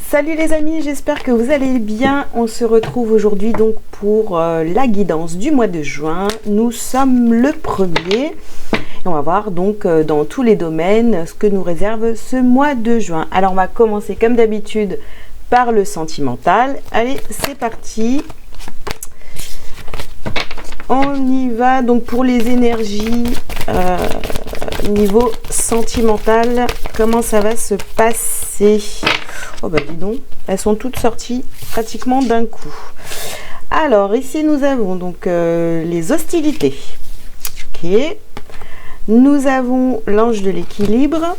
Salut les amis, j'espère que vous allez bien. On se retrouve aujourd'hui donc pour la guidance du mois de juin. Nous sommes le 1er et on va voir donc dans tous les domaines ce que nous réserve ce mois de juin. Alors on va commencer comme d'habitude par le sentimental. Allez, c'est parti. On y va donc pour les énergies niveau sentimental. Comment ça va se passer? Oh bah dis donc, elles sont toutes sorties pratiquement d'un coup. Alors ici nous avons donc les hostilités. Ok. Nous avons l'ange de l'équilibre.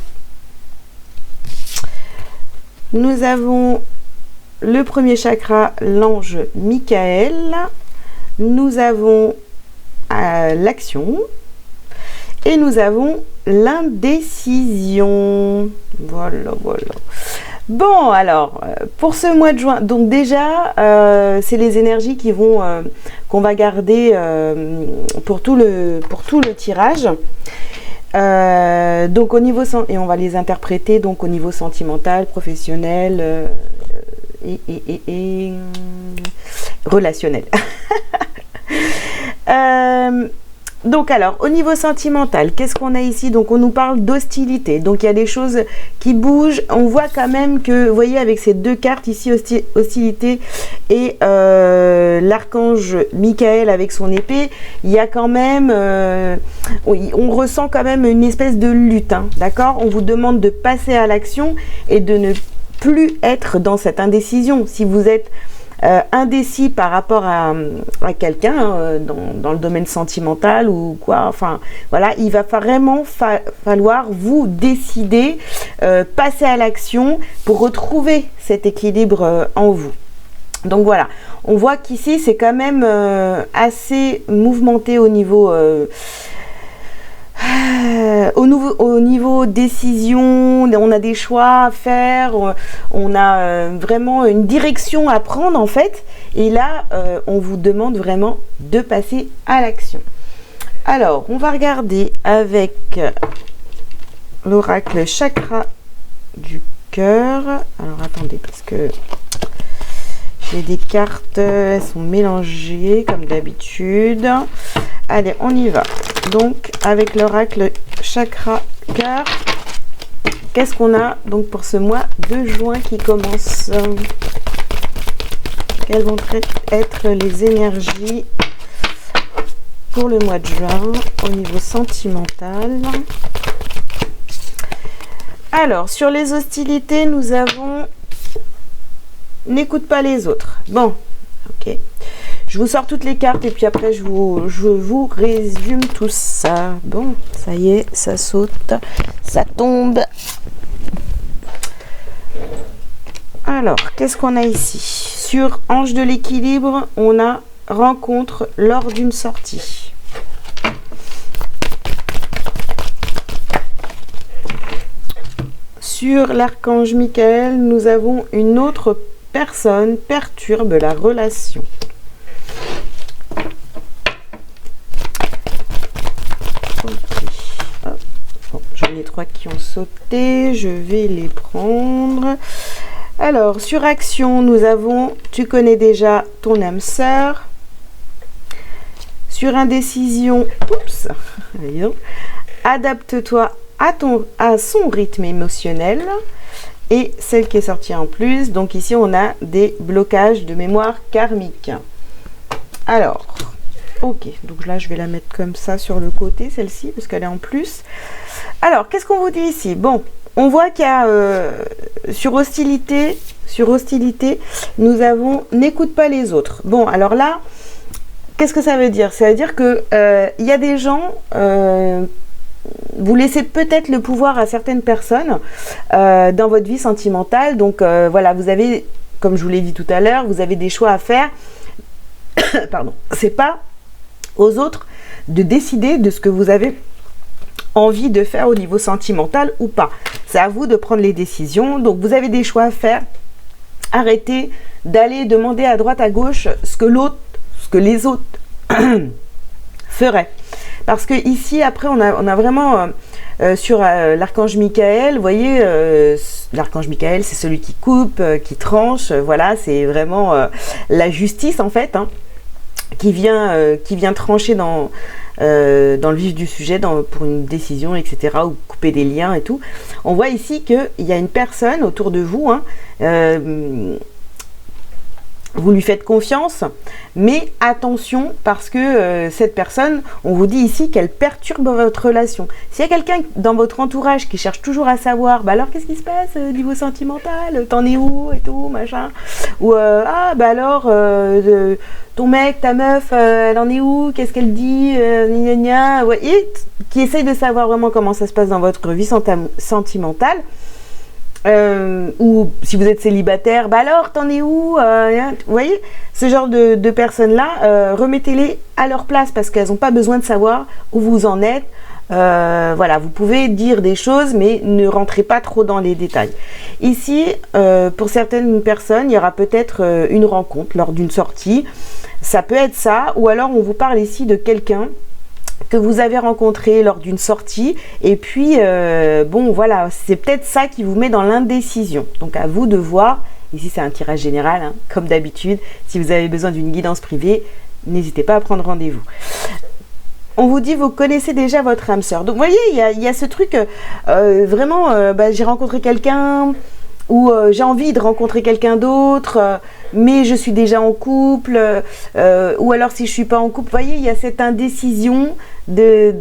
Nous avons le premier chakra, l'ange Michael. Nous avons l'action. Et nous avons l'indécision. Voilà, voilà. Bon, alors, pour ce mois de juin, donc déjà, c'est les énergies qui vont, qu'on va garder pour tout le tirage. Donc au niveau et on va les interpréter donc au niveau sentimental, professionnel et relationnel. Donc alors, au niveau sentimental, qu'est-ce qu'on a ici? Donc on nous parle d'hostilité. Donc il y a des choses qui bougent. On voit quand même que, vous voyez, avec ces deux cartes ici, hostilité et l'archange Michael avec son épée, il y a quand même, on ressent quand même une espèce de lutte, hein, d'accord? On vous demande de passer à l'action et de ne plus être dans cette indécision. Si vous êtes indécis par rapport à quelqu'un dans le domaine sentimental ou quoi, enfin voilà, il va vraiment falloir vous décider, passer à l'action pour retrouver cet équilibre en vous. Donc voilà, on voit qu'ici c'est quand même assez mouvementé au niveau décision. On a des choix à faire, on a vraiment une direction à prendre en fait, et là on vous demande vraiment de passer à l'action. Alors on va regarder avec l'oracle chakra du cœur. Alors attendez, parce que j'ai des cartes, elles sont mélangées comme d'habitude. Allez, on y va. Donc, avec l'oracle chakra cœur, qu'est-ce qu'on a donc pour ce mois de juin qui commence? Quelles vont être les énergies pour le mois de juin au niveau sentimental? Alors, sur les hostilités, nous avons n'écoute pas les autres. Bon, ok. Je vous sors toutes les cartes et puis après je vous résume tout ça. Bon, ça y est, ça saute, ça tombe. Alors, qu'est-ce qu'on a ici? Sur ange de l'équilibre, on a rencontre lors d'une sortie. Sur l'archange Michael, nous avons une autre personne perturbe la relation. Bon, j'en ai 3 qui ont sauté, je vais les prendre. Alors, sur action, nous avons, tu connais déjà ton âme sœur. Sur indécision, oups, adapte-toi à son rythme émotionnel. Et celle qui est sortie en plus, donc ici on a des blocages de mémoire karmique. Alors, ok, donc là je vais la mettre comme ça sur le côté, celle-ci, parce qu'elle est en plus. Alors, qu'est-ce qu'on vous dit ici? Bon, on voit qu'il y a sur hostilité, nous avons n'écoute pas les autres. Bon, alors là, qu'est-ce que ça veut dire? Ça veut dire que il y a des gens, vous laissez peut-être le pouvoir à certaines personnes dans votre vie sentimentale. Donc voilà, vous avez, comme je vous l'ai dit tout à l'heure, vous avez des choix à faire. Pardon, c'est pas aux autres de décider de ce que vous avez envie de faire au niveau sentimental ou pas. C'est à vous de prendre les décisions. Donc vous avez des choix à faire. Arrêtez d'aller demander à droite à gauche ce que les autres feraient. Parce que ici, après, on a vraiment sur l'archange Michael, vous voyez, l'archange Michael, c'est celui qui coupe, qui tranche, voilà, c'est vraiment la justice en fait, hein, qui vient trancher dans le vif du sujet, pour une décision, etc., ou couper des liens et tout. On voit ici qu'il y a une personne autour de vous, hein, vous lui faites confiance, mais attention parce que cette personne, on vous dit ici qu'elle perturbe votre relation. S'il y a quelqu'un dans votre entourage qui cherche toujours à savoir, bah alors qu'est-ce qui se passe au niveau sentimental, t'en es où et tout, machin, ou ah bah alors ton mec, ta meuf, elle en est où, qu'est-ce qu'elle dit, gna gna, ouais, et qui essaye de savoir vraiment comment ça se passe dans votre vie sentimentale. Ou si vous êtes célibataire, bah alors t'en es où, vous voyez, ce genre de personnes-là, remettez-les à leur place parce qu'elles n'ont pas besoin de savoir où vous en êtes. Voilà, vous pouvez dire des choses, mais ne rentrez pas trop dans les détails. Ici, pour certaines personnes, il y aura peut-être une rencontre lors d'une sortie. Ça peut être ça, ou alors on vous parle ici de quelqu'un que vous avez rencontré lors d'une sortie, et puis bon voilà, c'est peut-être ça qui vous met dans l'indécision. Donc à vous de voir, ici c'est un tirage général, hein, comme d'habitude. Si vous avez besoin d'une guidance privée, n'hésitez pas à prendre rendez-vous. On vous dit, vous connaissez déjà votre âme sœur. Donc vous voyez, il y a ce truc, vraiment, bah, j'ai rencontré quelqu'un, ou j'ai envie de rencontrer quelqu'un d'autre, mais je suis déjà en couple, ou alors si je suis pas en couple, vous voyez, il y a cette indécision de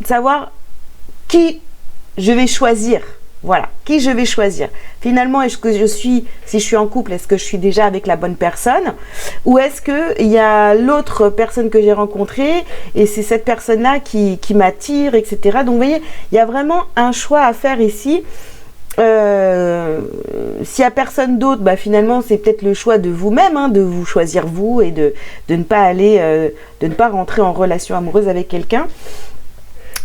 savoir qui je vais choisir. Voilà, qui je vais choisir. Finalement, est-ce que si je suis en couple, est-ce que je suis déjà avec la bonne personne? Ou est-ce qu'il y a l'autre personne que j'ai rencontrée et c'est cette personne-là qui m'attire, etc. Donc, vous voyez, il y a vraiment un choix à faire ici. S'il n'y a personne d'autre, bah, finalement, c'est peut-être le choix de vous-même, hein, de vous choisir vous et de ne pas aller, de ne pas rentrer en relation amoureuse avec quelqu'un.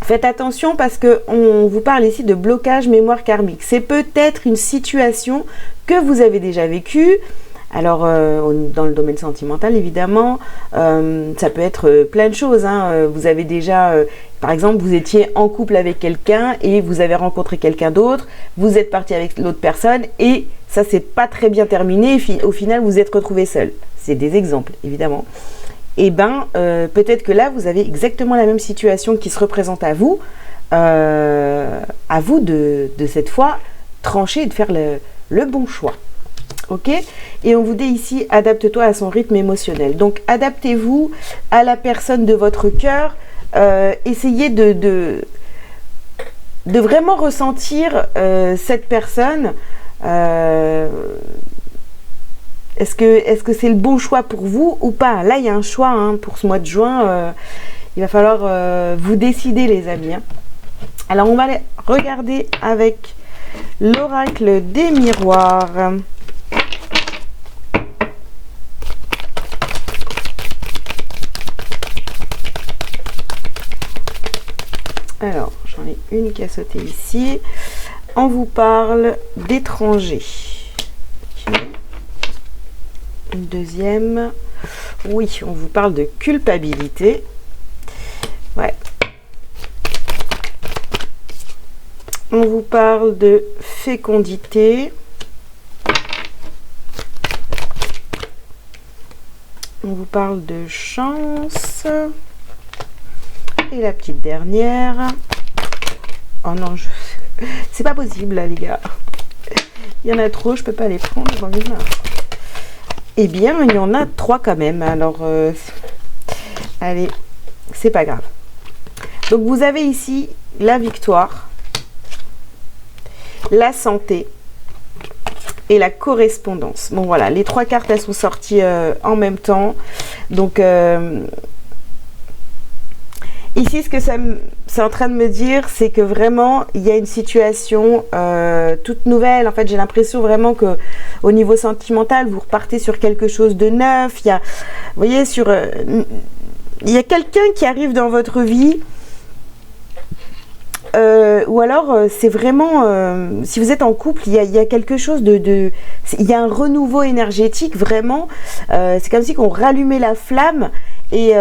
Faites attention parce qu'on vous parle ici de blocage mémoire karmique. C'est peut-être une situation que vous avez déjà vécue. Alors, dans le domaine sentimental, évidemment, ça peut être plein de choses, hein. Vous avez déjà, par exemple, vous étiez en couple avec quelqu'un et vous avez rencontré quelqu'un d'autre, vous êtes parti avec l'autre personne et ça s'est pas très bien terminé. Au final, vous êtes retrouvé seul. C'est des exemples, évidemment. Et bien, peut-être que là, vous avez exactement la même situation qui se représente à vous. À vous de cette fois trancher et de faire le bon choix. Ok? Et on vous dit ici, adapte-toi à son rythme émotionnel. Donc, adaptez-vous à la personne de votre cœur. Essayez de vraiment ressentir cette personne. Est-ce que c'est le bon choix pour vous ou pas? Là, il y a un choix, hein, pour ce mois de juin. Il va falloir vous décider, les amis, hein. Alors, on va aller regarder avec l'oracle des miroirs. Alors, j'en ai une qui a sauté ici. On vous parle d'étrangers. Okay. Une deuxième. Oui, on vous parle de culpabilité. Ouais. On vous parle de fécondité. On vous parle de chance. Et la petite dernière. Oh non, c'est pas possible là, les gars. Il y en a trop, je peux pas les prendre. J'en ai marre. Eh bien, il y en a 3 quand même. Alors, allez, c'est pas grave. Donc, vous avez ici la victoire, la santé et la correspondance. Bon, voilà, les 3 cartes, elles sont sorties en même temps. Donc, ici, ce que c'est en train de me dire, c'est que vraiment, il y a une situation toute nouvelle. En fait, j'ai l'impression vraiment que au niveau sentimental, vous repartez sur quelque chose de neuf. Il y a, vous voyez, il y a quelqu'un qui arrive dans votre vie. Ou alors, c'est vraiment, si vous êtes en couple, il y a quelque chose il y a un renouveau énergétique, vraiment. C'est comme si on rallumait la flamme. Et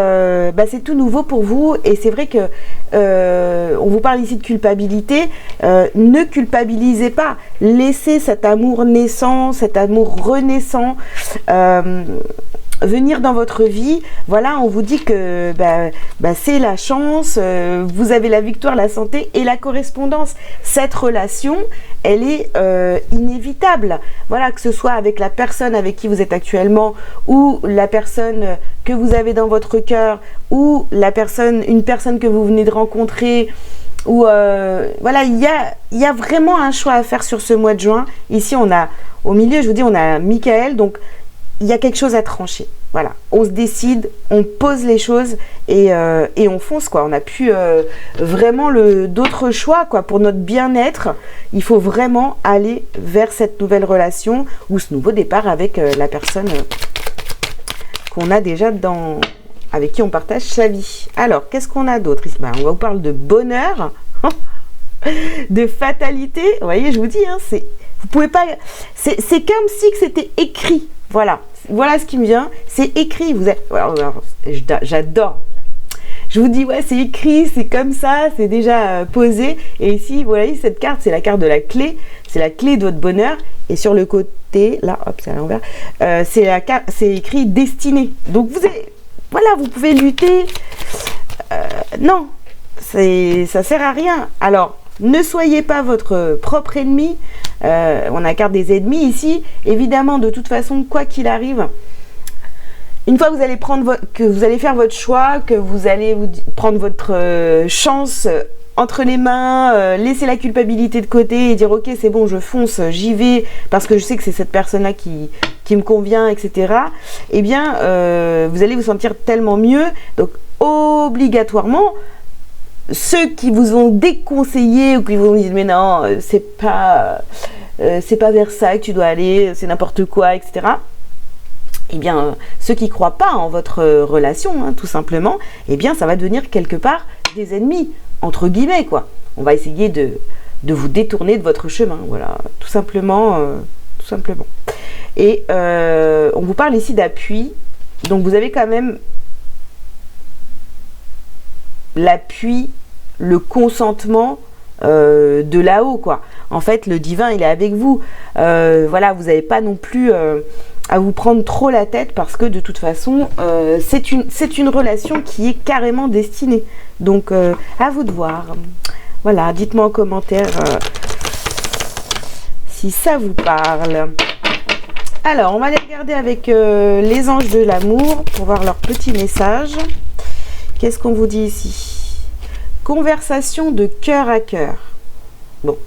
c'est tout nouveau pour vous. Et c'est vrai que on vous parle ici de culpabilité. Ne culpabilisez pas. Laissez cet amour naissant, cet amour renaissant venir dans votre vie. Voilà, on vous dit que c'est la chance, vous avez la victoire, la santé et la correspondance. Cette relation, elle est inévitable. Voilà, que ce soit avec la personne avec qui vous êtes actuellement ou la personne que vous avez dans votre cœur ou une personne que vous venez de rencontrer. Ou voilà, il y a vraiment un choix à faire sur ce mois de juin. Ici, on a, au milieu, je vous dis, on a Michael, donc il y a quelque chose à trancher. Voilà, on se décide, on pose les choses et on fonce, quoi. On n'a plus vraiment d'autres choix, quoi. Pour notre bien-être, il faut vraiment aller vers cette nouvelle relation ou ce nouveau départ avec la personne qu'on a déjà avec qui on partage sa vie. Alors, qu'est-ce qu'on a d'autre ici? On vous parle de bonheur, de fatalité. Vous voyez, je vous dis, vous pouvez pas. C'est comme si c'était écrit. Voilà ce qui me vient. C'est écrit. J'adore. Je vous dis, ouais, c'est écrit, c'est comme ça, c'est déjà posé. Et ici, vous voyez, cette carte, c'est la carte de la clé. C'est la clé de votre bonheur. Et sur le côté, là, hop, c'est à l'envers. C'est écrit destinée. Donc vous pouvez lutter. Non, ça sert à rien. Alors, ne soyez pas votre propre ennemi. On a la carte des ennemis ici. Évidemment, de toute façon, quoi qu'il arrive, une fois que vous allez que vous allez faire votre choix, que vous allez prendre votre chance entre les mains, laisser la culpabilité de côté et dire ok, c'est bon, je fonce, j'y vais parce que je sais que c'est cette personne-là qui me convient, etc. Eh bien, vous allez vous sentir tellement mieux. Donc, obligatoirement, ceux qui vous ont déconseillé ou qui vous ont dit mais non, c'est pas vers ça que tu dois aller, c'est n'importe quoi, etc. Eh bien, ceux qui ne croient pas en votre relation, tout simplement, eh bien, ça va devenir quelque part des ennemis, entre guillemets, quoi. On va essayer de vous détourner de votre chemin, voilà, tout simplement. Et on vous parle ici d'appui, donc vous avez quand même l'appui, le consentement de là-haut, quoi. En fait, le divin, il est avec vous. Voilà, vous n'avez pas non plus à vous prendre trop la tête parce que de toute façon, c'est une relation qui est carrément destinée. Donc, à vous de voir. Voilà, dites-moi en commentaire si ça vous parle. Alors, on va aller regarder avec les anges de l'amour pour voir leur petit message. Qu'est-ce qu'on vous dit ici? Conversation de cœur à cœur. Bon.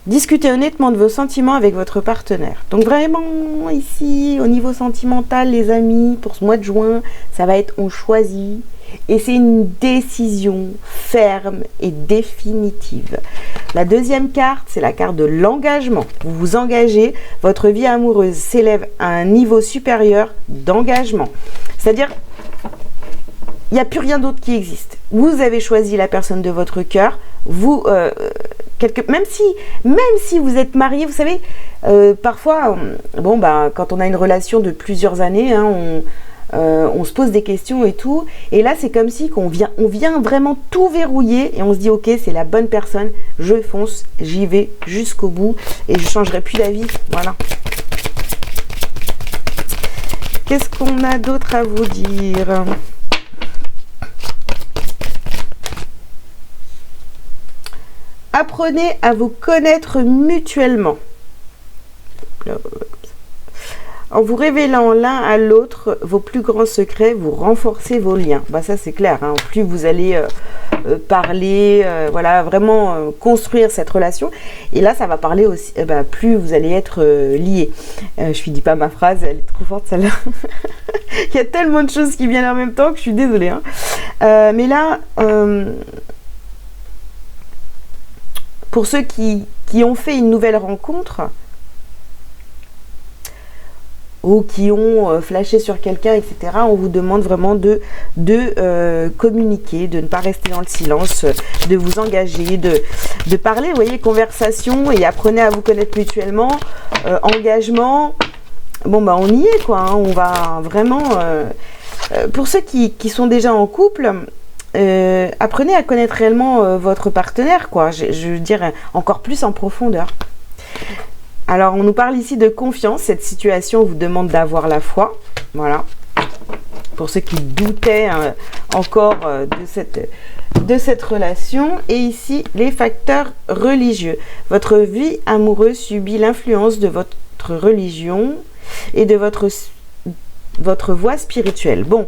Discutez honnêtement de vos sentiments avec votre partenaire. Donc vraiment, ici, au niveau sentimental, les amis, pour ce mois de juin, ça va être on choisit. Et c'est une décision ferme et définitive. La deuxième carte, c'est la carte de l'engagement. Vous vous engagez, votre vie amoureuse s'élève à un niveau supérieur d'engagement. C'est-à-dire, il n'y a plus rien d'autre qui existe. Vous avez choisi la personne de votre cœur. Vous, même si vous êtes marié, vous savez, parfois, quand on a une relation de plusieurs années, on se pose des questions et tout. Et là, c'est comme si on vient vraiment tout verrouiller et on se dit, ok, c'est la bonne personne. Je fonce, j'y vais jusqu'au bout et je ne changerai plus d'avis. Voilà. Qu'est-ce qu'on a d'autre à vous dire ? Apprenez à vous connaître mutuellement. En vous révélant l'un à l'autre vos plus grands secrets, vous renforcez vos liens. Ça c'est clair, plus vous allez parler, voilà, vraiment construire cette relation. Et là, ça va parler aussi, plus vous allez être liés. Je ne dis pas ma phrase, elle est trop forte celle-là. Il y a tellement de choses qui viennent en même temps que je suis désolée. Mais là... pour ceux qui ont fait une nouvelle rencontre ou qui ont flashé sur quelqu'un, etc., on vous demande vraiment de communiquer, de ne pas rester dans le silence, de vous engager, de parler, vous voyez, conversation, et apprenez à vous connaître mutuellement, engagement. On y est, quoi, on va vraiment... pour ceux qui sont déjà en couple, apprenez à connaître réellement votre partenaire, quoi. Je veux dire, encore plus en profondeur. Alors, on nous parle ici de confiance. Cette situation vous demande d'avoir la foi. Voilà. Pour ceux qui doutaient encore de cette relation. Et ici, les facteurs religieux. Votre vie amoureuse subit l'influence de votre religion et de votre voie spirituelle. Bon.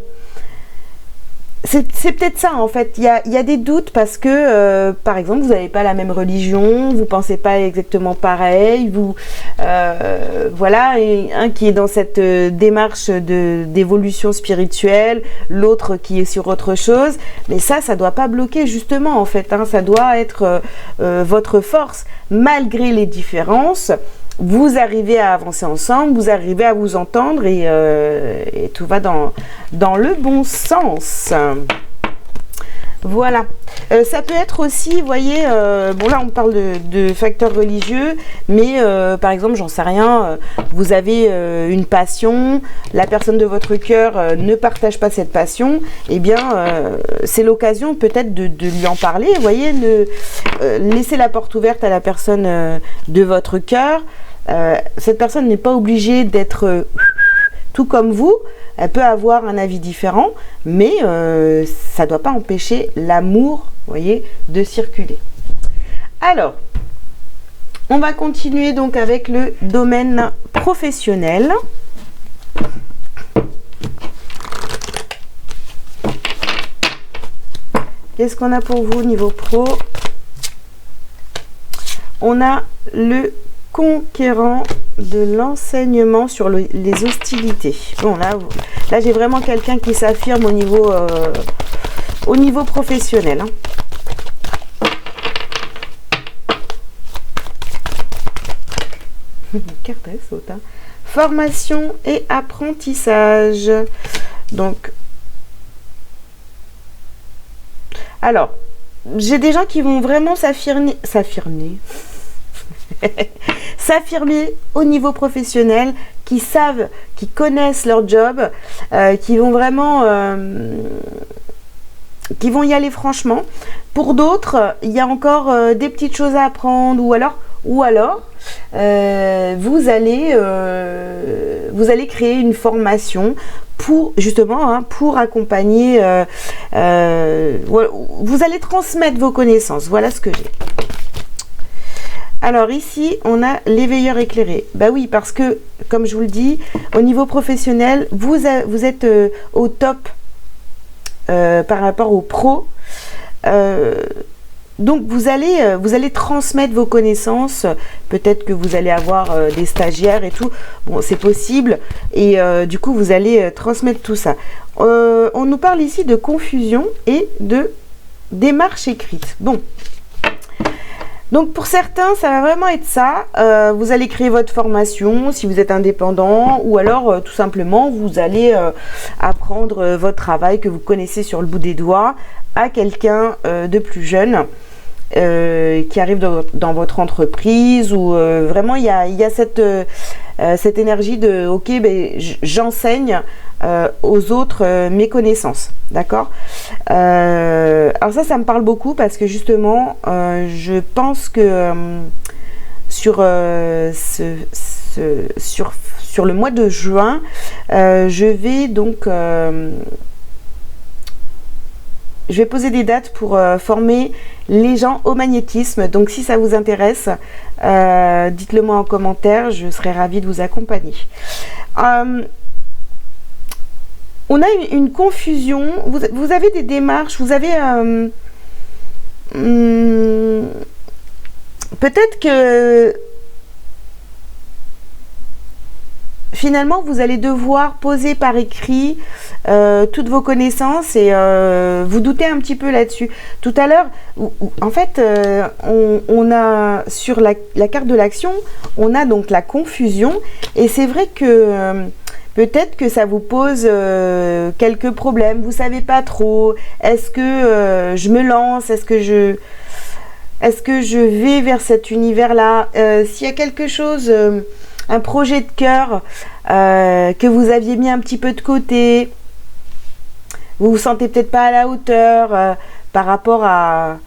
C'est peut-être ça en fait, il y a des doutes parce que par exemple vous n'avez pas la même religion, vous ne pensez pas exactement pareil, voilà, et un qui est dans cette démarche d'évolution spirituelle, l'autre qui est sur autre chose, mais ça ne doit pas bloquer justement en fait, hein, ça doit être votre force malgré les différences. Vous arrivez à avancer ensemble, vous arrivez à vous entendre et tout va dans le bon sens. Voilà. Ça peut être aussi, vous voyez, bon là on parle de facteurs religieux, mais par exemple, j'en sais rien, vous avez une passion, la personne de votre cœur ne partage pas cette passion, eh bien c'est l'occasion peut-être de lui en parler, vous voyez, laisser la porte ouverte à la personne de votre cœur. Cette personne n'est pas obligée d'être tout comme vous, elle peut avoir un avis différent, mais ça ne doit pas empêcher l'amour, vous voyez, de circuler. Alors, on va continuer donc avec le domaine professionnel. Qu'est-ce qu'on a pour vous au niveau pro? On a le conquérant de l'enseignement sur les hostilités. Bon, là j'ai vraiment quelqu'un qui s'affirme au niveau professionnel. Hein. Carte elle saute. Hein. Formation et apprentissage. Donc, alors, j'ai des gens qui vont vraiment s'affirmer au niveau professionnel, qui savent, qui connaissent leur job, qui vont vraiment qui vont y aller franchement. Pour d'autres, il y a encore des petites choses à apprendre, ou alors vous allez créer une formation pour justement pour accompagner, vous allez transmettre vos connaissances. Voilà ce que j'ai. Alors ici, on a l'éveilleur éclairé. Bah oui, parce que, comme je vous le dis, au niveau professionnel, vous êtes au top par rapport aux pros. Donc vous allez transmettre vos connaissances. Peut-être que vous allez avoir des stagiaires et tout. Bon, c'est possible. Et du coup, vous allez transmettre tout ça. On nous parle ici de confusion et de démarche écrite. Bon. Donc pour certains, ça va vraiment être ça. Vous allez créer votre formation si vous êtes indépendant, ou alors tout simplement vous allez apprendre votre travail que vous connaissez sur le bout des doigts à quelqu'un de plus jeune qui arrive dans votre entreprise, ou vraiment il y a cette énergie de ok, ben, j'enseigne aux autres mes connaissances, d'accord. Alors ça me parle beaucoup parce que justement je pense que sur le mois de juin, je vais donc je vais poser des dates pour former les gens au magnétisme. Donc si ça vous intéresse, dites-le moi en commentaire, je serai ravie de vous accompagner. On a une confusion, vous avez des démarches, vous avez peut-être que finalement vous allez devoir poser par écrit toutes vos connaissances, et vous doutez un petit peu là-dessus. Tout à l'heure, en fait, on a sur la carte de l'action, on a donc la confusion, et c'est vrai que peut-être que ça vous pose quelques problèmes, vous savez pas trop, est-ce que je me lance, est-ce que je vais vers cet univers-là, s'il y a quelque chose, un projet de cœur que vous aviez mis un petit peu de côté, vous vous sentez peut-être pas à la hauteur par rapport à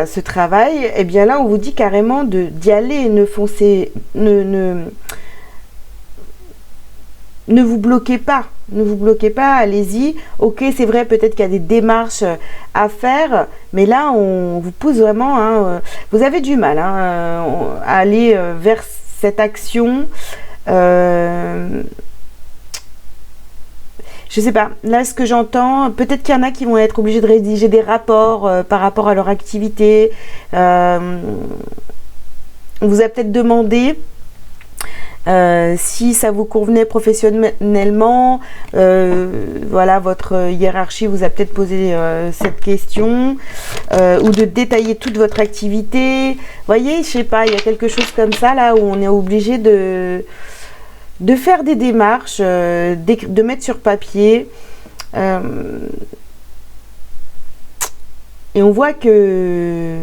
ce travail, eh bien là on vous dit carrément d'y aller, ne foncez, ne vous bloquez pas, allez-y. Ok, c'est vrai, peut-être qu'il y a des démarches à faire, mais là on vous pousse vraiment, hein, vous avez du mal à aller vers cette action. Je sais pas, là ce que j'entends, peut-être qu'il y en a qui vont être obligés de rédiger des rapports par rapport à leur activité. On vous a peut-être demandé si ça vous convenait professionnellement. Voilà, votre hiérarchie vous a peut-être posé cette question, ou de détailler toute votre activité. Vous voyez, je sais pas, il y a quelque chose comme ça là où on est obligé de faire des démarches, de mettre sur papier. Et on voit que,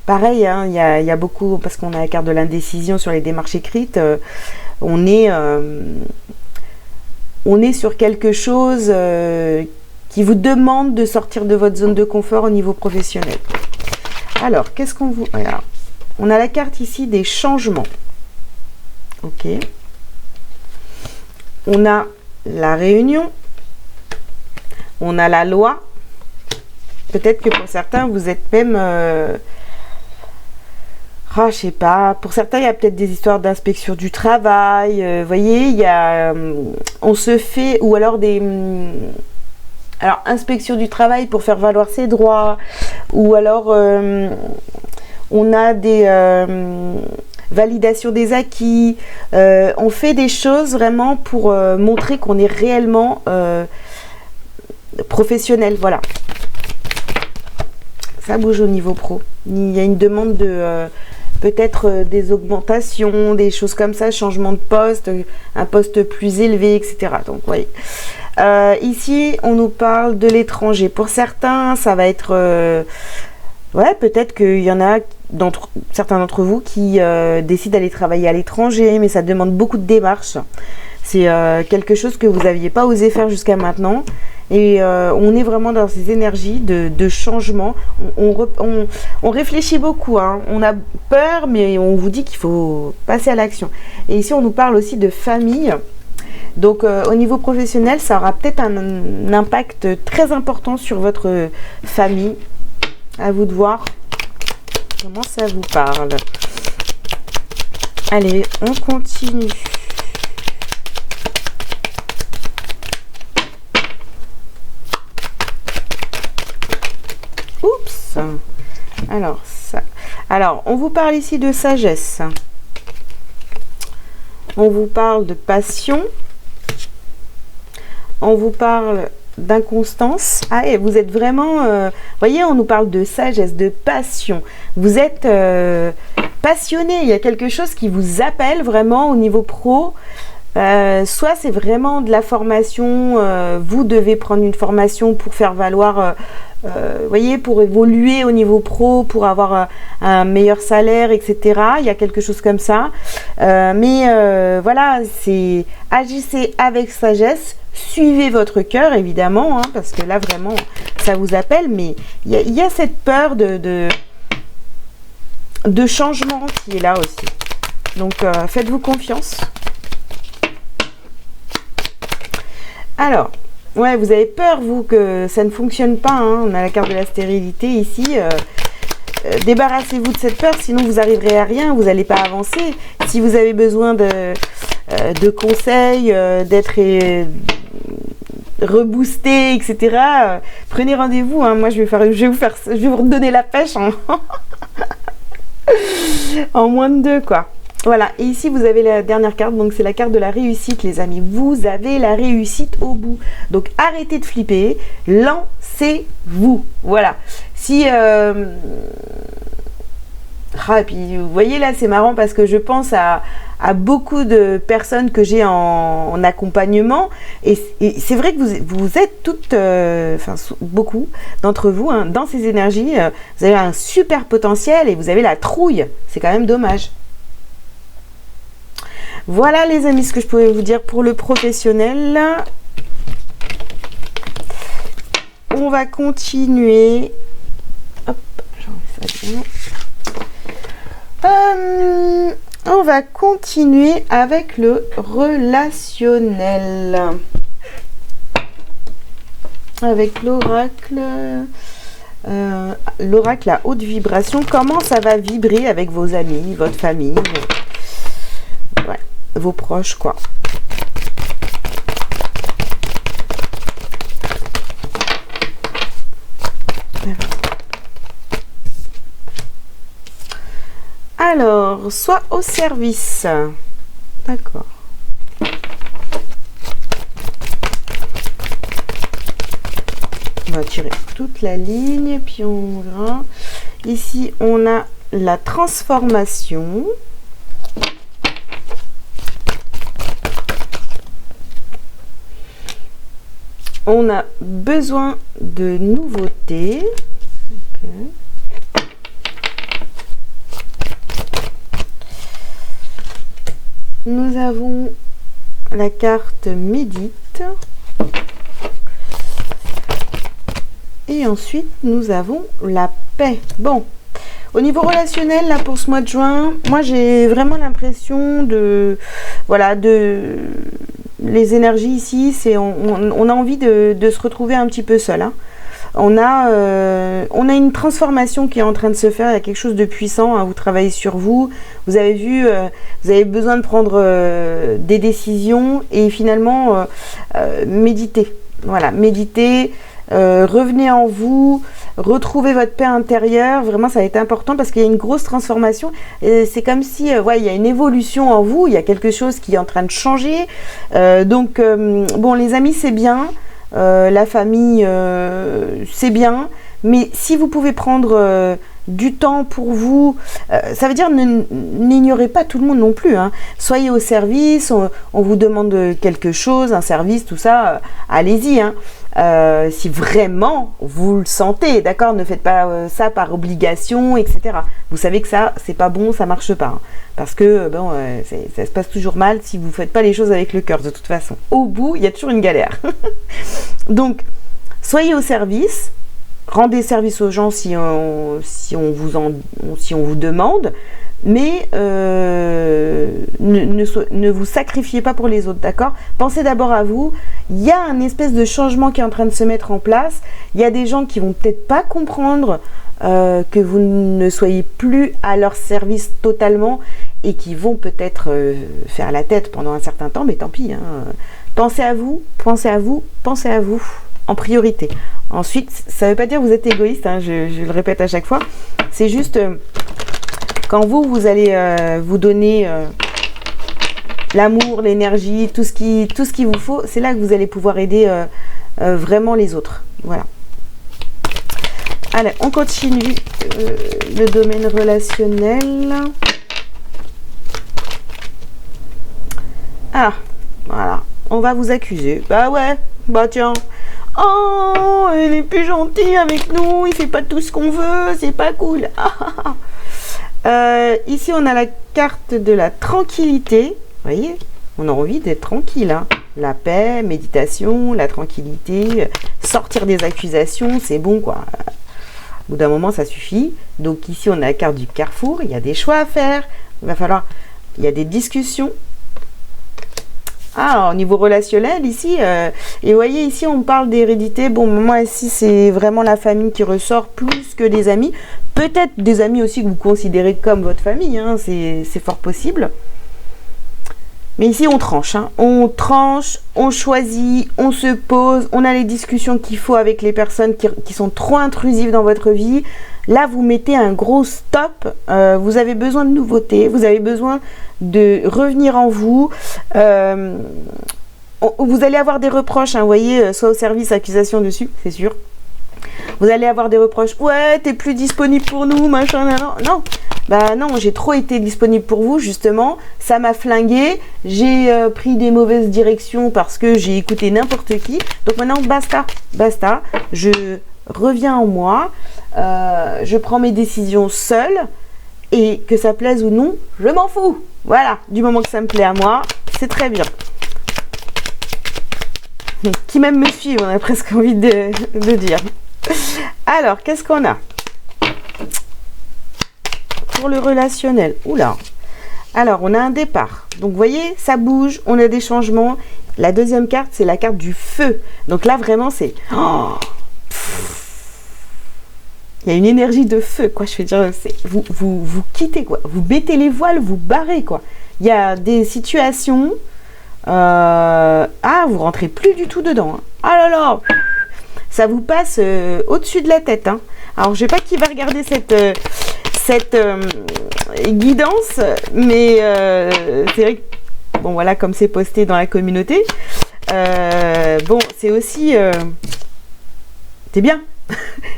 pareil, hein, il y a beaucoup, parce qu'on a la carte de l'indécision sur les démarches écrites, on est sur quelque chose qui vous demande de sortir de votre zone de confort au niveau professionnel. Alors, qu'est-ce qu'on vous... Voilà. On a la carte ici des changements. Ok. On a la réunion. On a la loi. Peut-être que pour certains, vous êtes même... je sais pas. Pour certains, il y a peut-être des histoires d'inspection du travail. Vous voyez, il y a... on se fait... Ou alors des... alors, inspection du travail pour faire valoir ses droits. Ou alors, on a des... validation des acquis, on fait des choses vraiment pour montrer qu'on est réellement professionnel, voilà. Ça bouge au niveau pro. Il y a une demande de peut-être des augmentations, des choses comme ça, changement de poste, un poste plus élevé, etc. Donc, vous voyez. Ici, on nous parle de l'étranger. Pour certains, ça va être... ouais, peut-être qu'il y en a certains d'entre vous qui décident d'aller travailler à l'étranger, mais ça demande beaucoup de démarches. C'est quelque chose que vous n'aviez pas osé faire jusqu'à maintenant. Et on est vraiment dans ces énergies de changement. On réfléchit beaucoup, hein. On a peur, mais on vous dit qu'il faut passer à l'action. Et ici, on nous parle aussi de famille. Donc, au niveau professionnel, ça aura peut-être un impact très important sur votre famille. À vous de voir comment ça vous parle. Allez, on continue. Oups. Alors, ça. Alors, on vous parle ici de sagesse. On vous parle de passion. On vous parle d'inconstance. Ah, et vous êtes vraiment... voyez, on nous parle de sagesse, de passion. Vous êtes passionné. Il y a quelque chose qui vous appelle vraiment au niveau pro. Soit c'est vraiment de la formation. Vous devez prendre une formation pour faire valoir... voyez, pour évoluer au niveau pro, pour avoir un meilleur salaire, etc. Il y a quelque chose comme ça. Mais voilà, c'est agissez avec sagesse. Suivez votre cœur, évidemment, hein, parce que là, vraiment, ça vous appelle. Mais il y a cette peur de changement qui est là aussi. Donc, faites-vous confiance. Alors, ouais, vous avez peur, vous, que ça ne fonctionne pas. Hein. On a la carte de la stérilité ici. Débarrassez-vous de cette peur, sinon vous n'arriverez à rien, vous n'allez pas avancer. Si vous avez besoin de conseils, d'être reboosté, etc., prenez rendez-vous. Hein. Moi, je vais vous redonner la pêche en moins de 2, quoi. Voilà, et ici vous avez la dernière carte, donc c'est la carte de la réussite, les amis. Vous avez la réussite au bout. Donc arrêtez de flipper, lancez-vous. Voilà. Si... et puis vous voyez là, c'est marrant parce que je pense à beaucoup de personnes que j'ai en accompagnement. Et c'est vrai que vous êtes toutes, beaucoup d'entre vous, hein, dans ces énergies. Vous avez un super potentiel et vous avez la trouille. C'est quand même dommage. Voilà les amis, ce que je pouvais vous dire pour le professionnel. on va continuer. Hop, j'enlève ça bien. On va continuer avec le relationnel. Avec l'oracle. L'oracle à haute vibration. Comment ça va vibrer avec vos amis, votre famille, ouais, vos proches, quoi. Alors, soit au service. D'accord. On va tirer toute la ligne, puis on verra. Ici, on a la transformation. On a besoin de nouveautés. Okay. Nous avons la carte médite. Et ensuite, nous avons la paix. Bon, au niveau relationnel, là, pour ce mois de juin, moi, j'ai vraiment l'impression de... Voilà, les énergies ici, c'est on a envie de se retrouver un petit peu seul, hein. On a une transformation qui est en train de se faire. Il y a quelque chose de puissant, hein. Vous travaillez sur vous. Vous avez vu, vous avez besoin de prendre des décisions et finalement méditer. Voilà, méditer, revenez en vous, retrouvez votre paix intérieure. Vraiment, ça va être important parce qu'il y a une grosse transformation. C'est comme si, ouais, il y a une évolution en vous. Il y a quelque chose qui est en train de changer. Bon, les amis, c'est bien. La famille, c'est bien, mais si vous pouvez prendre du temps pour vous, ça veut dire n'ignorez pas tout le monde non plus, hein. Soyez au service, on vous demande quelque chose, un service, tout ça, allez-y, hein. Si vraiment vous le sentez, d'accord, ne faites pas ça par obligation, etc. Vous savez que ça, c'est pas bon, ça marche pas, hein. Parce que bon, ça se passe toujours mal si vous faites pas les choses avec le cœur, de toute façon. Au bout, il y a toujours une galère. Donc, soyez au service, rendez service aux gens si on vous demande, mais ne vous sacrifiez pas pour les autres, d'accord? Pensez d'abord à vous. Il y a un espèce de changement qui est en train de se mettre en place. Il y a des gens qui vont peut-être pas comprendre que vous ne soyez plus à leur service totalement et qui vont peut-être faire la tête pendant un certain temps, mais tant pis, hein. Pensez à vous, pensez à vous, pensez à vous en priorité. Ensuite, ça ne veut pas dire que vous êtes égoïste, hein, je le répète à chaque fois. C'est juste quand vous allez vous donner l'amour, l'énergie, tout ce qu'il vous faut, c'est là que vous allez pouvoir aider vraiment les autres. Voilà. Allez, on continue le domaine relationnel. Ah, voilà. On va vous accuser. Bah ouais, bah tiens. Oh, il est plus gentil avec nous, il fait pas tout ce qu'on veut, c'est pas cool. Ici, on a la carte de la tranquillité. Vous voyez, on a envie d'être tranquille, hein. La paix, méditation, la tranquillité, sortir des accusations, c'est bon, quoi. Au bout d'un moment, ça suffit. Donc ici, on a la carte du carrefour. Il y a des choix à faire. Il va falloir... Il y a des discussions. Ah, au niveau relationnel, ici, et vous voyez, ici, on parle d'hérédité. Bon, moi, ici, c'est vraiment la famille qui ressort plus que des amis. Peut-être des amis aussi que vous considérez comme votre famille, hein, c'est fort possible. Mais ici, on tranche, hein. On tranche, on choisit, on se pose, on a les discussions qu'il faut avec les personnes qui sont trop intrusives dans votre vie. Là, vous mettez un gros stop. Vous avez besoin de nouveautés, vous avez besoin de revenir en vous. Vous allez avoir des reproches, hein, vous voyez, soit au service, accusation dessus, c'est sûr. Vous allez avoir des reproches. Ouais, t'es plus disponible pour nous, machin, non. Bah non, j'ai trop été disponible pour vous, justement. Ça m'a flingué. J'ai pris des mauvaises directions parce que j'ai écouté n'importe qui. Donc maintenant, basta. Je reviens en moi. Je prends mes décisions seule. Et que ça plaise ou non, je m'en fous. Voilà, du moment que ça me plaît à moi, c'est très bien. Qui même me suit, on a presque envie de dire. Alors, qu'est-ce qu'on a pour le relationnel? Oula. Alors, on a un départ. Donc, vous voyez, ça bouge, on a des changements. La deuxième carte, c'est la carte du feu. Donc là, vraiment, c'est... Oh, il y a une énergie de feu, quoi. Je veux dire, vous quittez, quoi. Vous mettez les voiles, vous barrez, quoi. Il y a des situations... ah, vous rentrez plus du tout dedans. Hein. Ah là là, ça vous passe au-dessus de la tête. Hein. Alors, je sais pas qui va regarder cette guidance, mais c'est vrai que, bon, voilà, comme c'est posté dans la communauté, bon, c'est aussi... c'est bien.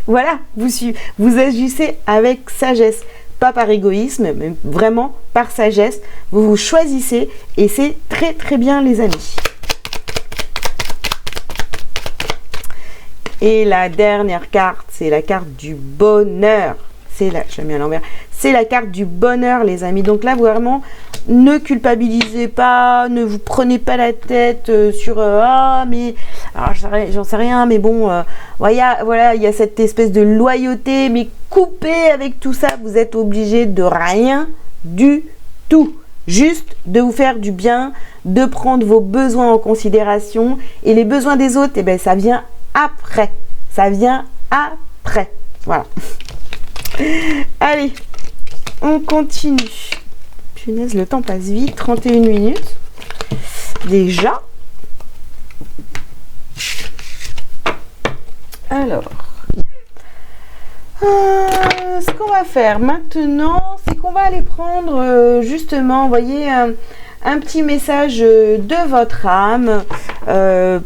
Voilà, vous agissez avec sagesse. Pas par égoïsme, mais vraiment par sagesse. Vous vous choisissez et c'est très très bien, les amis. Et la dernière carte, c'est la carte du bonheur. Je l'ai mis à l'envers. C'est la carte du bonheur, les amis. Donc là, vraiment, ne culpabilisez pas, ne vous prenez pas la tête sur ah, mais j'en sais rien, mais bon, voilà, il y a cette espèce de loyauté, mais coupez avec tout ça, vous êtes obligé de rien du tout. Juste de vous faire du bien, de prendre vos besoins en considération, et les besoins des autres, eh ben, ça vient après. Ça vient après. Voilà. Allez, on continue. Punaise, le temps passe vite. 31 minutes. Déjà. Alors. Ce qu'on va faire maintenant, c'est qu'on va aller prendre justement, vous voyez, un petit message de votre âme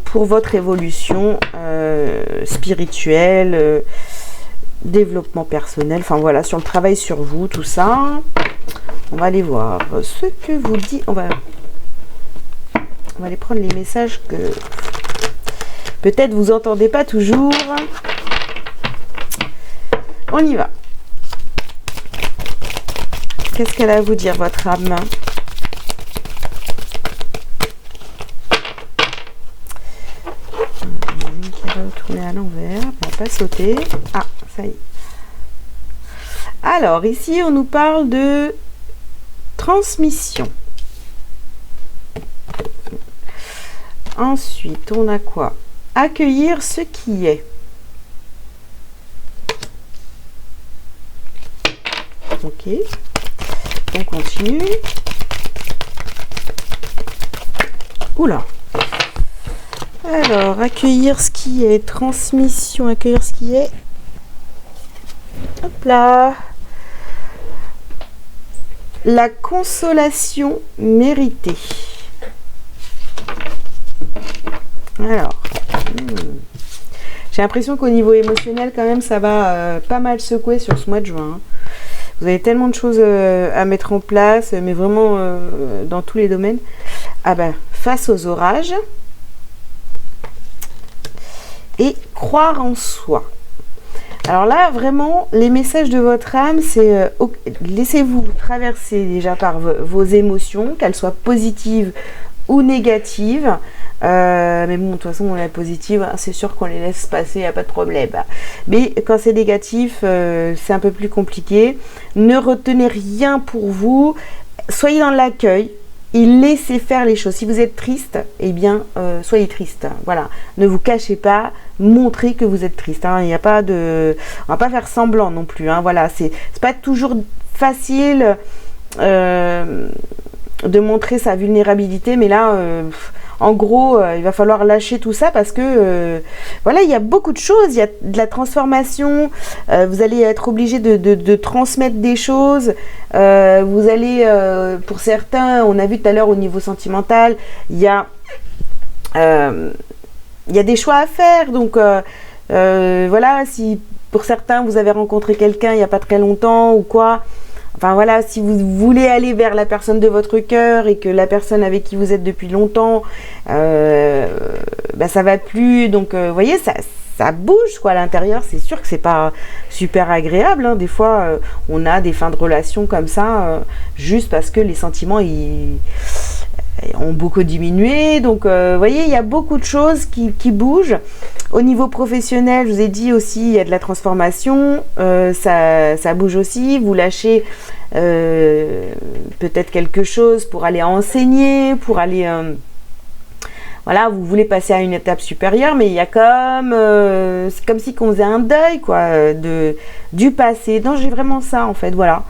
pour votre évolution spirituelle, développement personnel, enfin voilà, sur le travail sur vous, tout ça. On va aller voir ce que vous dit. On va aller prendre les messages que peut-être vous entendez pas toujours. On y va. Qu'est-ce qu'elle a à vous dire, votre âme? Qui va tourner à l'envers. On va pas sauter. Ah, ça y est. Alors, ici, on nous parle de transmission. Ensuite, on a quoi? Accueillir ce qui est. Ok. On continue. Oula. Alors, accueillir ce qui est. Transmission, accueillir ce qui est. Hop là. La consolation méritée. Alors, j'ai l'impression qu'au niveau émotionnel, quand même, ça va pas mal secouer sur ce mois de juin. Hein. Vous avez tellement de choses à mettre en place, mais vraiment dans tous les domaines. Ah ben, face aux orages. Et croire en soi. Alors là, vraiment, les messages de votre âme, c'est laissez-vous traverser déjà par vos émotions, qu'elles soient positives ou négatives. Mais bon, de toute façon, la positive, hein, c'est sûr qu'on les laisse passer, il n'y a pas de problème. Mais quand c'est négatif, c'est un peu plus compliqué. Ne retenez rien pour vous. Soyez dans l'accueil. Et laissez faire les choses. Si vous êtes triste, eh bien, soyez triste. Voilà. Ne vous cachez pas. Montrez que vous êtes triste. Hein. Il n'y a pas de... On va pas faire semblant non plus. Hein. Voilà. C'est pas toujours facile de montrer sa vulnérabilité. Mais là, en gros, il va falloir lâcher tout ça parce que, voilà, il y a beaucoup de choses. Il y a de la transformation. Vous allez être obligé de transmettre des choses. Vous allez, pour certains, on a vu tout à l'heure au niveau sentimental, il y a des choix à faire. Donc, voilà, si pour certains, vous avez rencontré quelqu'un il n'y a pas très longtemps ou quoi, enfin voilà, si vous voulez aller vers la personne de votre cœur et que la personne avec qui vous êtes depuis longtemps, ça va plus. Donc, vous voyez, ça bouge quoi à l'intérieur. C'est sûr que c'est pas super agréable. Hein. Des fois, on a des fins de relation comme ça, juste parce que les sentiments, ont beaucoup diminué. Donc, vous voyez, il y a beaucoup de choses qui bougent. Au niveau professionnel, je vous ai dit aussi, il y a de la transformation. Ça bouge aussi. Vous lâchez peut-être quelque chose pour aller enseigner, pour aller... voilà, vous voulez passer à une étape supérieure, mais il y a comme... c'est comme si on faisait un deuil, quoi, du passé. Non, j'ai vraiment ça, en fait, voilà.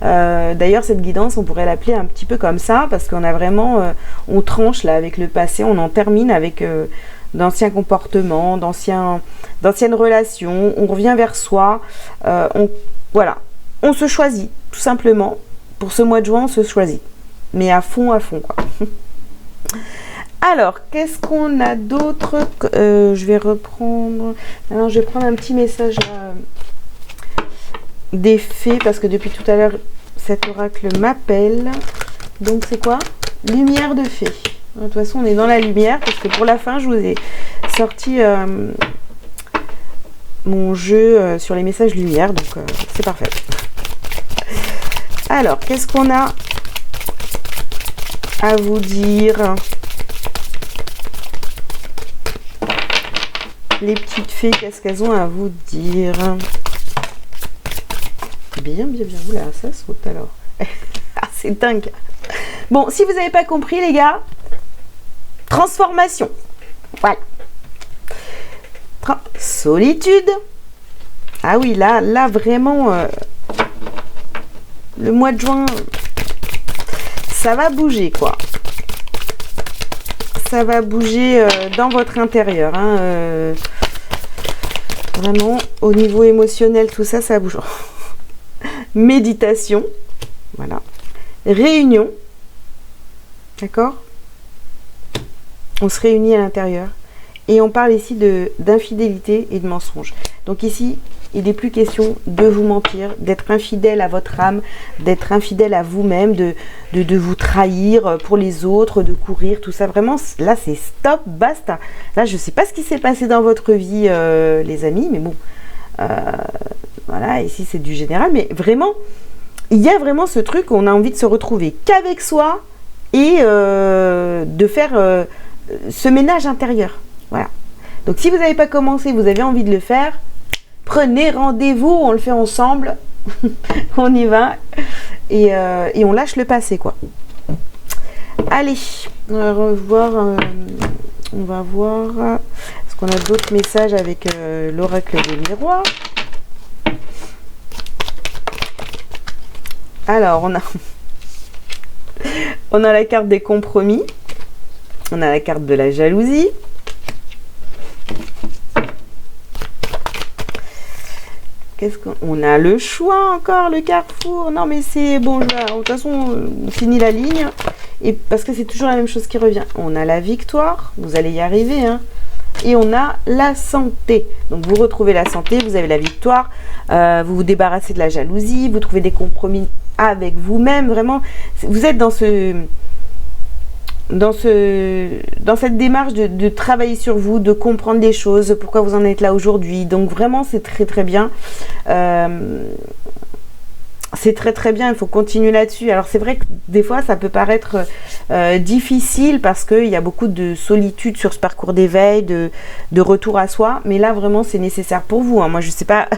D'ailleurs, cette guidance, on pourrait l'appeler un petit peu comme ça, parce qu'on a vraiment... on tranche, là, avec le passé, on en termine avec d'anciens comportements, d'anciennes relations, on revient vers soi, voilà. On se choisit, tout simplement. Pour ce mois de juin, on se choisit. Mais à fond, quoi. Alors, qu'est-ce qu'on a d'autre? Je vais reprendre... Alors, je vais prendre un petit message des fées, parce que depuis tout à l'heure, cet oracle m'appelle. Donc, c'est quoi? Lumière de fée. De toute façon, on est dans la lumière, parce que pour la fin, je vous ai sorti mon jeu sur les messages lumière. Donc, c'est parfait. Alors, qu'est-ce qu'on a à vous dire? Les petites fées, qu'est-ce qu'elles ont à vous dire? Bien. Oula, ça saute alors. Ah, c'est dingue. Bon, si vous n'avez pas compris, les gars, transformation. Voilà. Solitude. Ah oui, là vraiment, le mois de juin, ça va bouger, quoi. Ça va bouger dans votre intérieur. Hein, vraiment, au niveau émotionnel, tout ça, ça bouge. Méditation. Voilà. Réunion. D'accord? On se réunit à l'intérieur. Et on parle ici d'infidélité et de mensonge. Donc ici, il n'est plus question de vous mentir, d'être infidèle à votre âme, d'être infidèle à vous-même, de vous trahir pour les autres, de courir, tout ça. Vraiment, là, c'est stop, basta. Là, je ne sais pas ce qui s'est passé dans votre vie, les amis, mais bon. Voilà, ici, c'est du général. Mais vraiment, il y a vraiment ce truc où on a envie de se retrouver qu'avec soi et de faire ce ménage intérieur. Voilà. Donc, si vous n'avez pas commencé, vous avez envie de le faire, prenez rendez-vous, on le fait ensemble, on y va et on lâche le passé, quoi. Allez, on va revoir, on va voir, est-ce qu'on a d'autres messages avec l'oracle des miroirs? Alors, on a la carte des compromis, on a la carte de la jalousie. Qu'est-ce qu'on a? Le choix encore, le carrefour. Non mais c'est bon, de toute façon, on finit la ligne. Et parce que c'est toujours la même chose qui revient. On a la victoire, vous allez y arriver. Hein. Et on a la santé. Donc vous retrouvez la santé, vous avez la victoire. Vous vous débarrassez de la jalousie, vous trouvez des compromis avec vous-même. Vraiment, vous êtes dans cette démarche de travailler sur vous, de comprendre les choses, pourquoi vous en êtes là aujourd'hui. Donc vraiment, c'est très bien. C'est très bien, il faut continuer là-dessus. Alors c'est vrai que des fois, ça peut paraître difficile parce qu'il y a beaucoup de solitude sur ce parcours d'éveil, de retour à soi. Mais là, vraiment, c'est nécessaire pour vous. Hein. Moi, je ne sais pas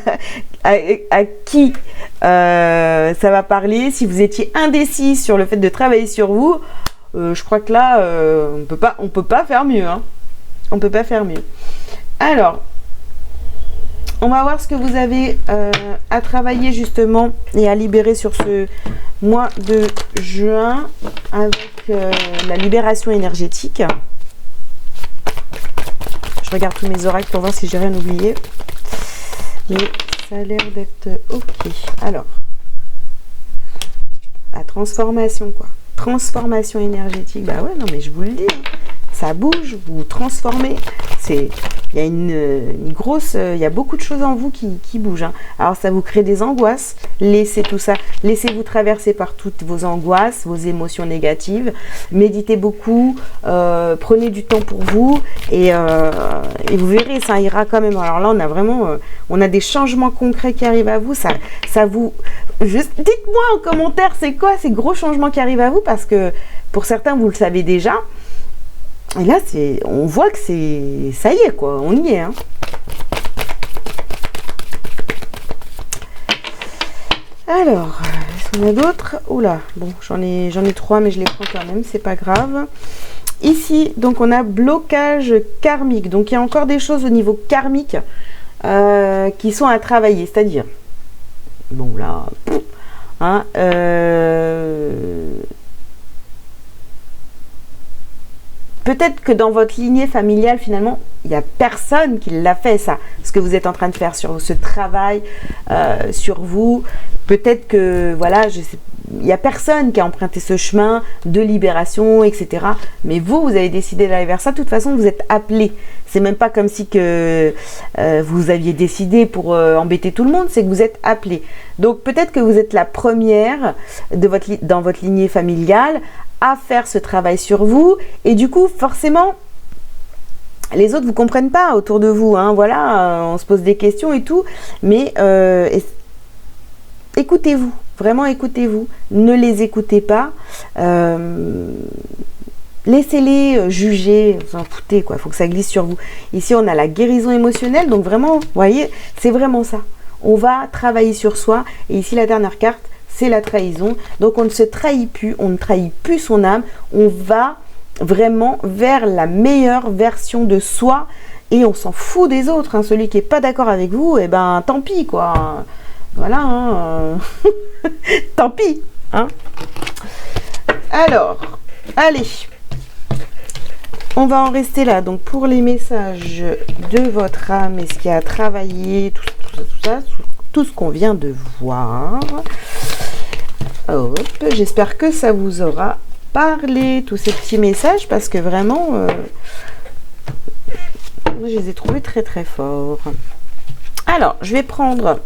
à qui ça va parler. Si vous étiez indécis sur le fait de travailler sur vous, je crois que là, on peut pas faire mieux. Hein. On peut pas faire mieux. Alors, on va voir ce que vous avez à travailler justement et à libérer sur ce mois de juin avec la libération énergétique. Je regarde tous mes oracles pour voir si j'ai rien oublié. Mais ça a l'air d'être ok. Alors, la transformation, quoi. Transformation énergétique, bah ouais, non mais je vous le dis, hein. Ça bouge, vous transformez, il y a une grosse, il y a beaucoup de choses en vous qui bougent, hein. Alors ça vous crée des angoisses, laissez tout ça, laissez-vous traverser par toutes vos angoisses, vos émotions négatives, méditez beaucoup, prenez du temps pour vous et vous verrez, ça ira quand même. Alors là, on a vraiment, on a des changements concrets qui arrivent à vous, ça vous... Juste dites-moi en commentaire c'est quoi ces gros changements qui arrivent à vous parce que Pour certains, vous le savez déjà. Et là, on voit que ça y est, quoi. On y est, hein. Alors, est-ce qu'on a d'autres? Oula, bon, j'en ai 3, mais je les prends quand même, c'est pas grave. Ici, donc, on a blocage karmique. Donc, il y a encore des choses au niveau karmique qui sont à travailler. C'est-à-dire, bon, là, hein, peut-être que dans votre lignée familiale, finalement, il n'y a personne qui l'a fait, ça. Ce que vous êtes en train de faire sur ce travail, sur vous. Peut-être que, voilà, il n'y a personne qui a emprunté ce chemin de libération, etc. Mais vous avez décidé d'aller vers ça. De toute façon, vous êtes appelé. C'est même pas comme si que vous aviez décidé pour embêter tout le monde. C'est que vous êtes appelé. Donc, peut-être que vous êtes la première dans votre lignée familiale à faire ce travail sur vous. Et du coup, forcément, les autres ne vous comprennent pas autour de vous. Hein. Voilà, on se pose des questions et tout. Mais écoutez-vous. Vraiment, écoutez-vous. Ne les écoutez pas. Laissez-les juger. Vous en foutez, quoi. Il faut que ça glisse sur vous. Ici, on a la guérison émotionnelle. Donc, vraiment, vous voyez, c'est vraiment ça. On va travailler sur soi. Et ici, la dernière carte, c'est la trahison. Donc, on ne se trahit plus. On ne trahit plus son âme. On va vraiment vers la meilleure version de soi. Et on s'en fout des autres. Hein. Celui qui n'est pas d'accord avec vous, eh ben, tant pis, quoi. Voilà, hein. Tant pis, hein. Alors, allez, on va en rester là. Donc, pour les messages de votre âme et ce qui a travaillé, tout ce qu'on vient de voir. Hop, j'espère que ça vous aura parlé, tous ces petits messages, parce que vraiment, je les ai trouvés très très forts. Alors, je vais prendre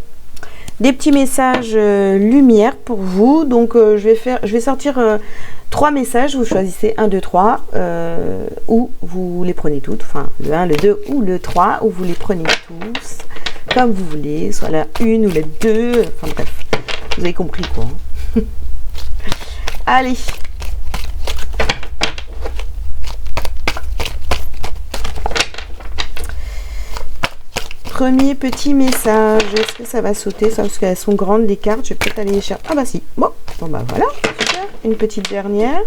des petits messages lumière pour vous. Donc, je vais sortir 3 messages. Vous choisissez 1, 2, 3, ou vous les prenez toutes. Enfin, le 1, le 2 ou le 3, ou vous les prenez tous, comme vous voulez, soit la 1 ou la 2. Enfin, bref, vous avez compris quoi. Allez. Premier petit message. Est-ce que ça va sauter ça? Parce qu'elles sont grandes les cartes. Je vais peut-être aller les chercher. Ah bah si. Bon bah voilà. Super. Une petite dernière.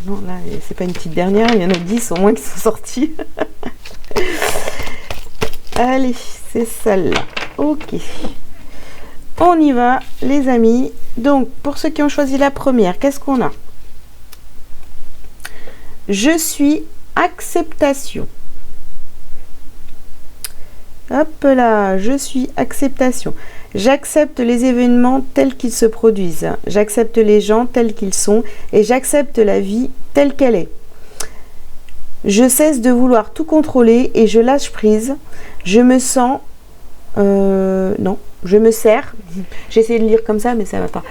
Non, là, c'est pas une petite dernière. Il y en a 10 au moins qui sont sortis. Allez, c'est celle-là. Ok. On y va, les amis. Donc, pour ceux qui ont choisi la première, qu'est-ce qu'on a? Je suis acceptation. Hop là, je suis acceptation. J'accepte les événements tels qu'ils se produisent. J'accepte les gens tels qu'ils sont et j'accepte la vie telle qu'elle est. Je cesse de vouloir tout contrôler et je lâche prise. Je me sens... non, je me sers. J'ai essayé de lire comme ça, mais ça va pas.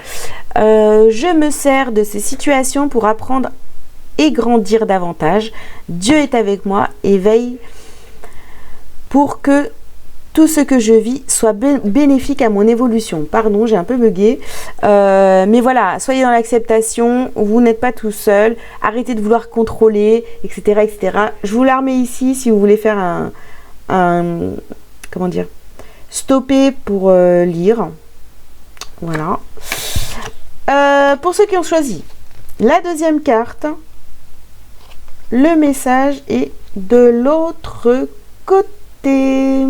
Je me sers de ces situations pour apprendre et grandir davantage. Dieu est avec moi et veille pour que tout ce que je vis soit bénéfique à mon évolution. Pardon, j'ai un peu bugué. Mais voilà, soyez dans l'acceptation. Vous n'êtes pas tout seul. Arrêtez de vouloir contrôler, etc., etc. Je vous la remets ici si vous voulez faire un comment dire, stopper pour lire. Voilà. Pour ceux qui ont choisi la deuxième carte, le message est de l'autre côté.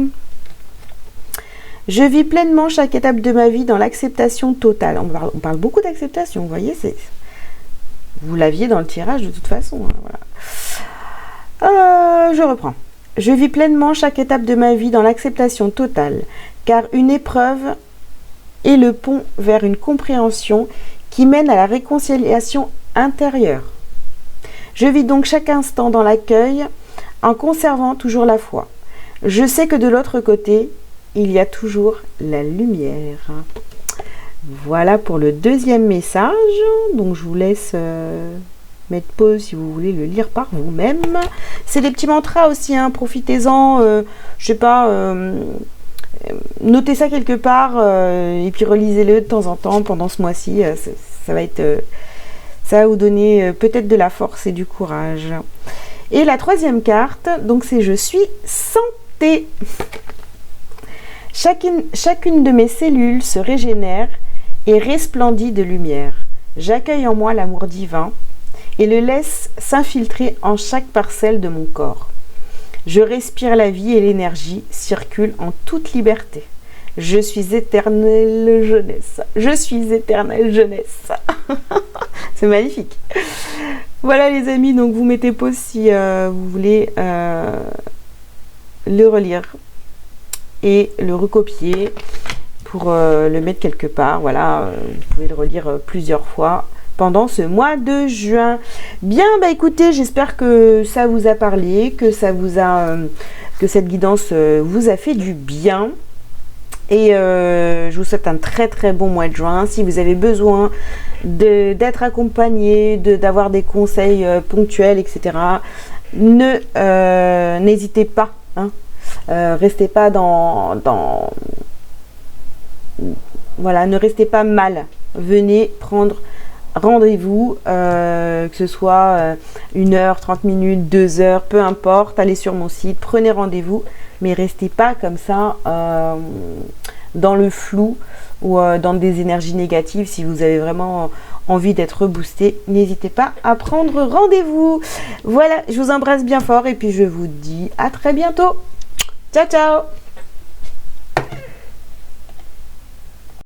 Je vis pleinement chaque étape de ma vie dans l'acceptation totale. On parle beaucoup d'acceptation, vous voyez, vous l'aviez dans le tirage de toute façon. Hein, voilà. Je reprends. Je vis pleinement chaque étape de ma vie dans l'acceptation totale, car une épreuve est le pont vers une compréhension qui mène à la réconciliation intérieure. Je vis donc chaque instant dans l'accueil en conservant toujours la foi. Je sais que de l'autre côté, il y a toujours la lumière. Voilà pour le deuxième message. Donc je vous laisse mettre pause si vous voulez le lire par vous-même. C'est des petits mantras aussi, hein, profitez-en. Je sais pas, notez ça quelque part et puis relisez-le de temps en temps pendant ce mois-ci. Ça va être, ça va vous donner peut-être de la force et du courage. Et la troisième carte, donc c'est je suis santé. Chacune de mes cellules se régénère et resplendit de lumière. J'accueille en moi l'amour divin et le laisse s'infiltrer en chaque parcelle de mon corps. Je respire la vie et l'énergie circule en toute liberté. Je suis éternelle jeunesse. Je suis éternelle jeunesse. C'est magnifique. Voilà les amis, donc vous mettez pause si vous voulez le relire et le recopier pour le mettre quelque part. Voilà, vous pouvez le relire plusieurs fois pendant ce mois de juin. Bien, bah écoutez, j'espère que ça vous a parlé, que ça vous a, que cette guidance vous a fait du bien. Et je vous souhaite un très très bon mois de juin. Si vous avez besoin d'être accompagné, d'avoir des conseils ponctuels, etc., n'hésitez pas. Hein. Restez pas voilà, ne restez pas mal. Venez prendre rendez-vous, que ce soit 1 heure, 30 minutes, 2 heures, peu importe. Allez sur mon site, prenez rendez-vous, mais restez pas comme ça dans le flou ou dans des énergies négatives. Si vous avez vraiment envie d'être boosté, n'hésitez pas à prendre rendez-vous. Voilà, je vous embrasse bien fort et puis je vous dis à très bientôt. Ciao, ciao!